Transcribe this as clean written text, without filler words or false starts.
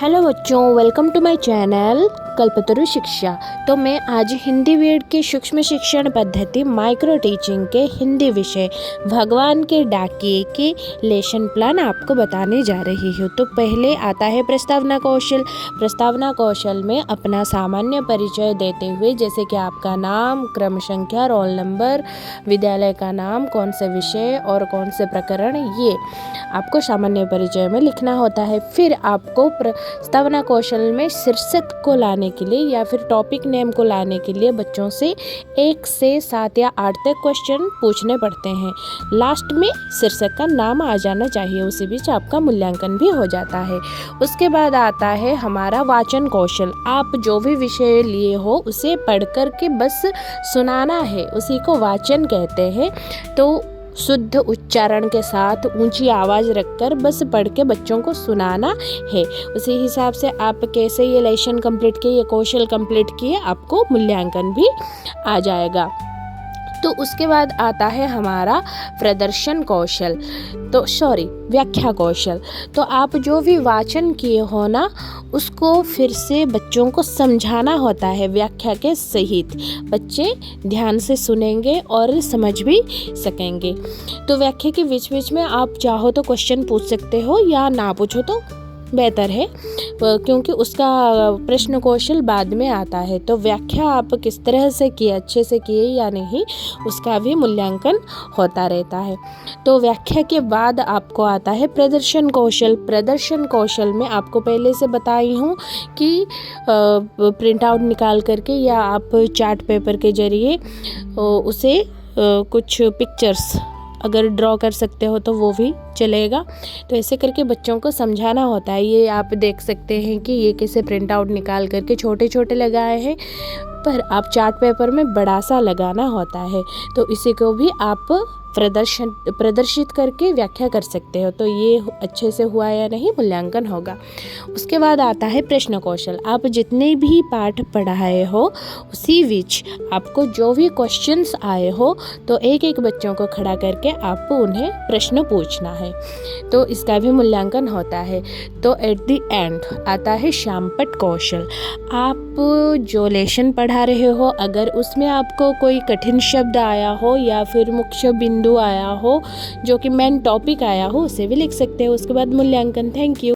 Hello बच्चों, welcome to my channel कल्पतरु शिक्षा। तो मैं आज हिंदी वर्ड की सूक्ष्म शिक्षण पद्धति माइक्रो टीचिंग के हिंदी विषय भगवान के डाकिए के लेसन प्लान आपको बताने जा रही हूँ। तो पहले आता है प्रस्तावना कौशल। प्रस्तावना कौशल में अपना सामान्य परिचय देते हुए, जैसे कि आपका नाम, क्रम संख्या, रोल नंबर, विद्यालय का नाम, कौन से विषय और कौन से प्रकरण, ये आपको सामान्य परिचय में लिखना होता है। फिर आपको प्रस्तावना कौशल में शीर्षक को लाने के लिए या फिर टॉपिक नेम को लाने के लिए बच्चों से 1 से 7 या 8 तक क्वेश्चन पूछने पड़ते हैं। लास्ट में शीर्षक का नाम आ जाना चाहिए, उसी बीच आपका मूल्यांकन भी हो जाता है। उसके बाद आता है हमारा वाचन कौशल। आप जो भी विषय लिए हो उसे पढ़ कर के बस सुनाना है, उसी को वाचन कहते हैं। तो शुद्ध उच्चारण के साथ ऊंची आवाज़ रखकर बस पढ़ के बच्चों को सुनाना है। उसी हिसाब से आप कैसे ये लेसन कंप्लीट किए, ये कौशल कंप्लीट किए, आपको मूल्यांकन भी आ जाएगा। तो उसके बाद आता है हमारा प्रदर्शन कौशल, व्याख्या कौशल। तो आप जो भी वाचन किए हो ना, उसको फिर से बच्चों को समझाना होता है व्याख्या के सहित। बच्चे ध्यान से सुनेंगे और समझ भी सकेंगे। तो व्याख्या के बीच बीच में आप चाहो तो क्वेश्चन पूछ सकते हो, या ना पूछो तो बेहतर है, क्योंकि उसका प्रश्न कौशल बाद में आता है। तो व्याख्या आप किस तरह से किए, अच्छे से किए या नहीं, उसका भी मूल्यांकन होता रहता है। तो व्याख्या के बाद आपको आता है प्रदर्शन कौशल। प्रदर्शन कौशल में आपको पहले से बताई हूँ कि प्रिंट आउट निकाल करके या आप चार्ट पेपर के जरिए उसे कुछ पिक्चर्स अगर ड्रॉ कर सकते हो तो वो भी चलेगा। तो ऐसे करके बच्चों को समझाना होता है। ये आप देख सकते हैं कि ये कैसे प्रिंट आउट निकाल करके छोटे छोटे लगाए हैं, पर आप चार्ट पेपर में बड़ा सा लगाना होता है। तो इसी को भी आप प्रदर्शित करके व्याख्या कर सकते हो। तो ये अच्छे से हुआ या नहीं, मूल्यांकन होगा। उसके बाद आता है प्रश्न कौशल। आप जितने भी पाठ पढ़ाए हो उसी बीच आपको जो भी क्वेश्चंस आए हो, तो एक एक बच्चों को खड़ा करके आपको उन्हें प्रश्न पूछना है। तो इसका भी मूल्यांकन होता है। तो एट द एंड आता है शामपट कौशल। आप जो लेसन पढ़ा रहे हो, अगर उसमें आपको कोई कठिन शब्द आया हो या फिर मुख्य बिंदु आया हो, जो कि मेन टॉपिक आया हो, उसे भी लिख सकते हो। उसके बाद मूल्यांकन। Thank you.